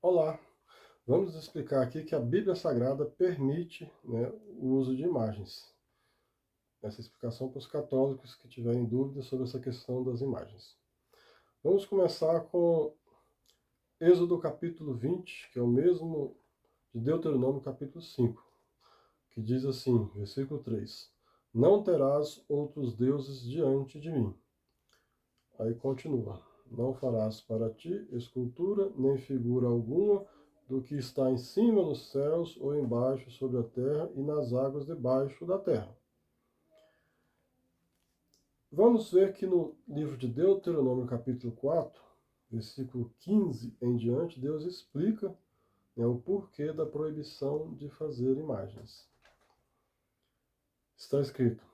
Olá, vamos explicar aqui que a Bíblia Sagrada permite, né, o uso de imagens. Essa explicação para os católicos que tiverem dúvidas sobre essa questão das imagens. Vamos começar com Êxodo capítulo 20, que é o mesmo de Deuteronômio capítulo 5, que diz assim, versículo 3: Não terás outros deuses diante de mim. Aí continua: Não farás para ti escultura, nem figura alguma do que está em cima nos céus ou embaixo sobre a terra e nas águas debaixo da terra. Vamos ver que no livro de Deuteronômio, capítulo 4, versículo 15 em diante, Deus explica, né, o porquê da proibição de fazer imagens. Está escrito: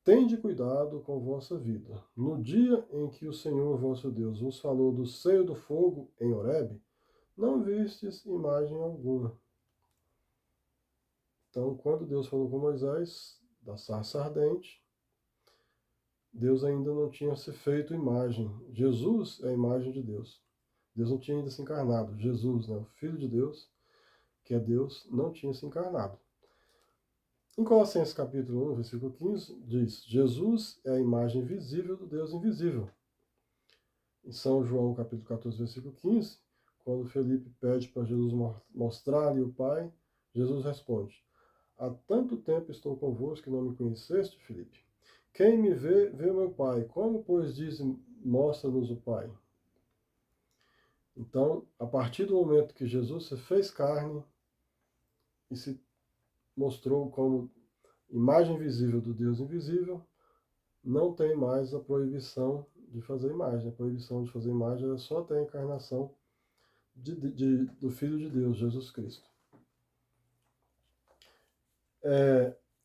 Tende cuidado com vossa vida. No dia em que o Senhor vosso Deus vos falou do seio do fogo em Horebe, não vistes imagem alguma. Então, quando Deus falou com Moisés da sarça ardente, Deus ainda não tinha se feito imagem. Jesus é a imagem de Deus. Deus não tinha ainda se encarnado. Jesus, né, o Filho de Deus, que é Deus, não tinha se encarnado. Em Colossenses capítulo 1, versículo 15, diz: Jesus é a imagem visível do Deus invisível. Em São João capítulo 14, versículo 15, quando Felipe pede para Jesus mostrar-lhe o Pai, Jesus responde: Há tanto tempo estou convosco que não me conheceste, Felipe. Quem me vê, vê o meu Pai. Como, pois, dizem, mostra-nos o Pai? Então, a partir do momento que Jesus se fez carne e se mostrou como imagem visível do Deus invisível, não tem mais a proibição de fazer imagem. A proibição de fazer imagem é só até a encarnação do Filho de Deus, Jesus Cristo.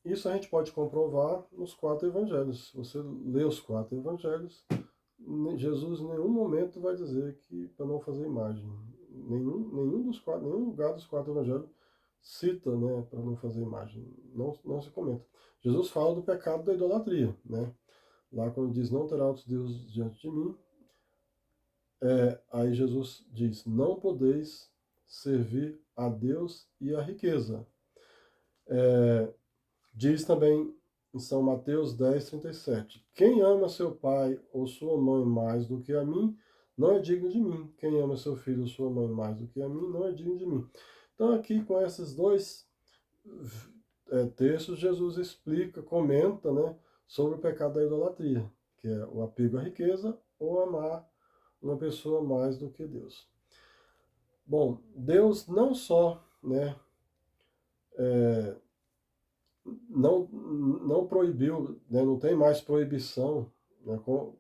Isso a gente pode comprovar nos 4 evangelhos. Se você lê os 4 evangelhos, Jesus em nenhum momento vai dizer que para não fazer imagem. Nenhum lugar dos 4 evangelhos cita, né, para não fazer imagem. Não se comenta. Jesus fala do pecado da idolatria, né? Lá quando diz: Não terá outros deuses diante de mim, aí Jesus diz: Não podeis servir a Deus e a riqueza. Diz também em São Mateus 10:37: Quem ama seu pai ou sua mãe mais do que a mim, não é digno de mim. Quem ama seu filho ou sua mãe mais do que a mim, não é digno de mim. Então, aqui com esses dois textos, Jesus explica, comenta, né, sobre o pecado da idolatria, que é o apego à riqueza ou amar uma pessoa mais do que Deus. Bom, Deus não só, né, não proibiu, né, não tem mais proibição, né, com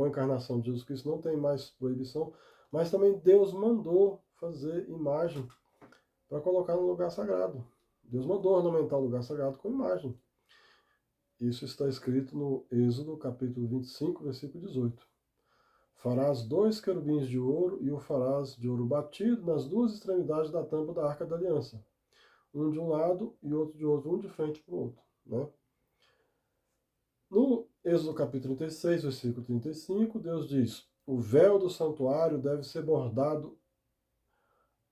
a encarnação de Jesus Cristo não tem mais proibição, mas também Deus mandou fazer imagem para colocar no lugar sagrado. Deus mandou ornamentar o lugar sagrado com imagem. Isso está escrito no Êxodo capítulo 25, versículo 18. Farás 2 querubins de ouro e o farás de ouro batido nas 2 extremidades da tampa da Arca da Aliança. Um de um lado e outro de outro, um de frente para o outro. Né? No Êxodo capítulo 36, versículo 35, Deus diz: O véu do santuário deve ser bordado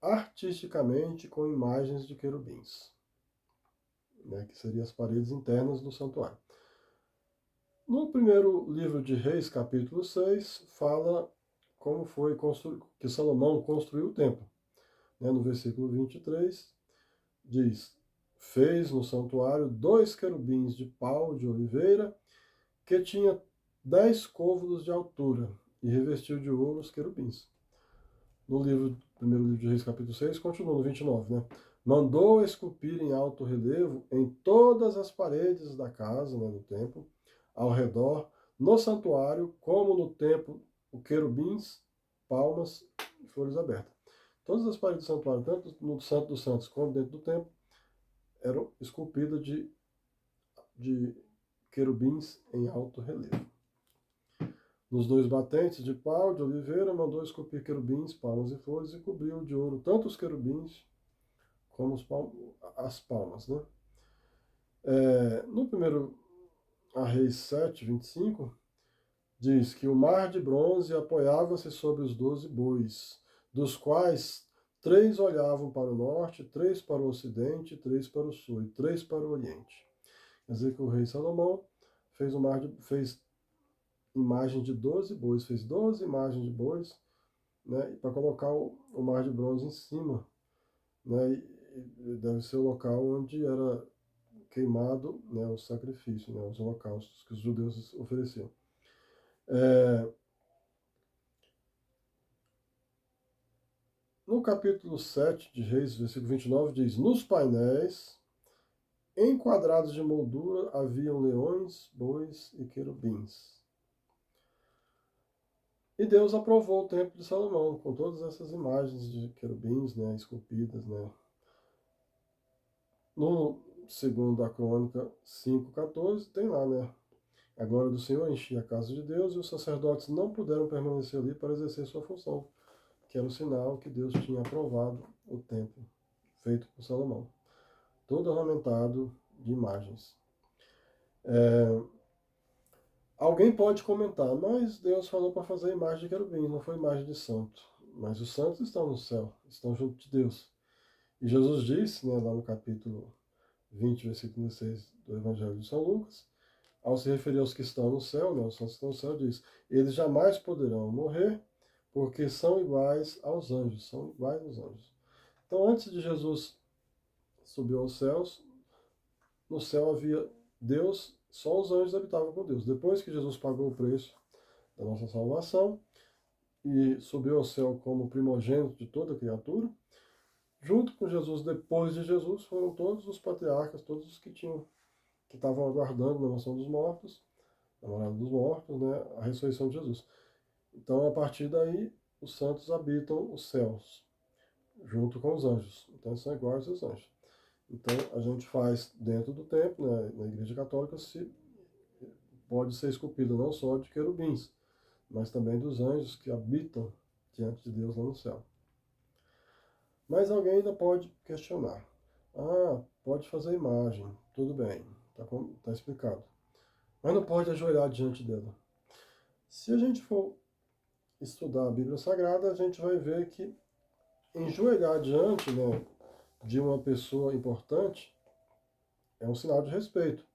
artisticamente com imagens de querubins, né, que seriam as paredes internas do santuário. No primeiro livro de Reis, capítulo 6, fala como foi que Salomão construiu o templo. Né, no versículo 23, diz: Fez no santuário 2 querubins de pau de oliveira, que tinha 10 côvados de altura, e revestiu de ouro os querubins. No primeiro livro de Reis, capítulo 6, continua no 29, né? Mandou esculpir em alto relevo em todas as paredes da casa, né, do templo, ao redor, no santuário, como no templo, o querubins, palmas e flores abertas. Todas as paredes do santuário, tanto no Santo dos Santos como dentro do templo, eram esculpidas de querubins em alto relevo. Nos 2 batentes de pau de oliveira, mandou esculpir querubins, palmas e flores, e cobriu de ouro tanto os querubins como as palmas. Né? No primeiro a Reis 7, 25, diz que o mar de bronze apoiava-se sobre os 12 bois, dos quais 3 olhavam para o norte, 3 para o ocidente, 3 para o sul e 3 para o oriente. Quer dizer que o rei Salomão fez imagem de 12 bois, fez 12 imagens de bois, né, para colocar o mar de bronze em cima, né, e deve ser o local onde era queimado, né, o sacrifício, né, os holocaustos que os judeus ofereciam. No capítulo 7 de Reis, versículo 29, diz: Nos painéis, enquadrados de moldura, haviam leões, bois e querubins. E Deus aprovou o templo de Salomão, com todas essas imagens de querubins, né, esculpidas, né. No segundo a Crônica 5,14, tem lá, né, a glória do Senhor enchia a casa de Deus e os sacerdotes não puderam permanecer ali para exercer sua função, que era o sinal que Deus tinha aprovado o templo feito por Salomão, todo ornamentado de imagens. Alguém pode comentar, mas Deus falou para fazer a imagem de querubim, não foi imagem de santo. Mas os santos estão no céu, estão junto de Deus. E Jesus disse, né, lá no capítulo 20, versículo 16 do Evangelho de São Lucas, ao se referir aos que estão no céu, né, os santos que estão no céu, diz: eles jamais poderão morrer, porque são iguais aos anjos, são iguais aos anjos. Então, antes de Jesus subir aos céus, no céu havia Deus, só os anjos habitavam com Deus. Depois que Jesus pagou o preço da nossa salvação e subiu ao céu como primogênito de toda criatura, junto com Jesus, depois de Jesus, foram todos os patriarcas, todos os que estavam aguardando na mansão dos mortos, na morada dos mortos, né, a ressurreição de Jesus. Então, a partir daí, os santos habitam os céus, junto com os anjos. Então, são iguais aos anjos. Então, a gente faz dentro do templo, né, na Igreja Católica, pode ser esculpido não só de querubins, mas também dos anjos que habitam diante de Deus lá no céu. Mas alguém ainda pode questionar. Pode fazer imagem, tudo bem, tá explicado. Mas não pode ajoelhar diante dela. Se a gente for estudar a Bíblia Sagrada, a gente vai ver que enjoelhar diante, né, de uma pessoa importante é um sinal de respeito.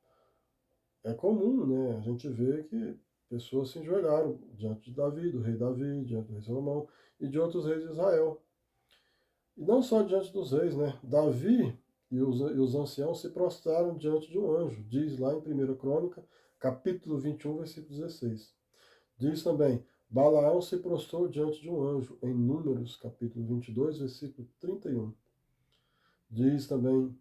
É comum, né, a gente vê que pessoas se enjoelharam diante de Davi, do rei Davi, diante do rei Salomão e de outros reis de Israel. E não só diante dos reis, né? Davi e os anciãos se prostraram diante de um anjo, diz lá em 1 Crônica, capítulo 21, versículo 16. Diz também, Balaão se prostrou diante de um anjo, em Números, capítulo 22, versículo 31. Diz também,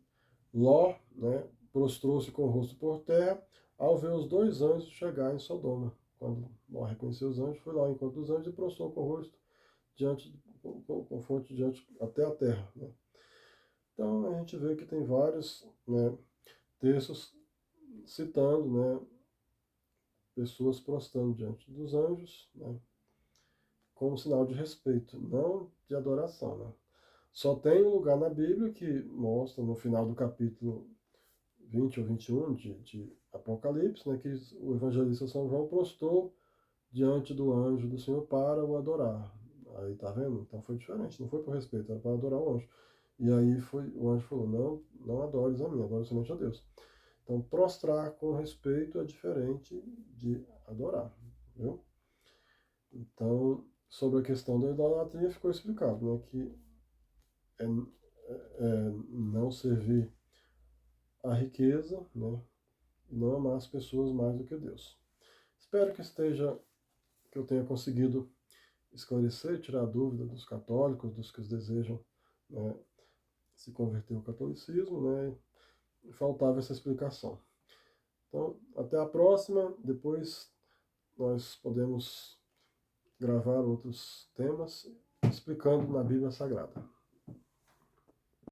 Ló, né, prostrou-se com o rosto por terra, ao ver os 2 anjos chegar em Sodoma. Quando Ló reconheceu os anjos, foi lá ao encontro dos anjos e prostrou com o rosto com fonte diante até a terra. Né? Então a gente vê que tem vários, né, textos citando, né, pessoas prostrando diante dos anjos, né, como sinal de respeito, não de adoração. Né? Só tem um lugar na Bíblia que mostra, no final do capítulo 20 ou 21 de Apocalipse, né, que o evangelista São João prostrou diante do anjo do Senhor para o adorar. Aí tá vendo? Então foi diferente, não foi por respeito, era para adorar o anjo. E aí o anjo falou, não adores a mim, adore somente a Deus. Então prostrar com respeito é diferente de adorar, viu? Então, sobre a questão da idolatria ficou explicado, né, que não servir a riqueza, né, e não amar as pessoas mais do que Deus. Espero que eu tenha conseguido esclarecer, tirar a dúvida dos católicos, dos que desejam, né, se converter ao catolicismo, né, e faltava essa explicação. Então, até a próxima, depois nós podemos gravar outros temas explicando na Bíblia Sagrada.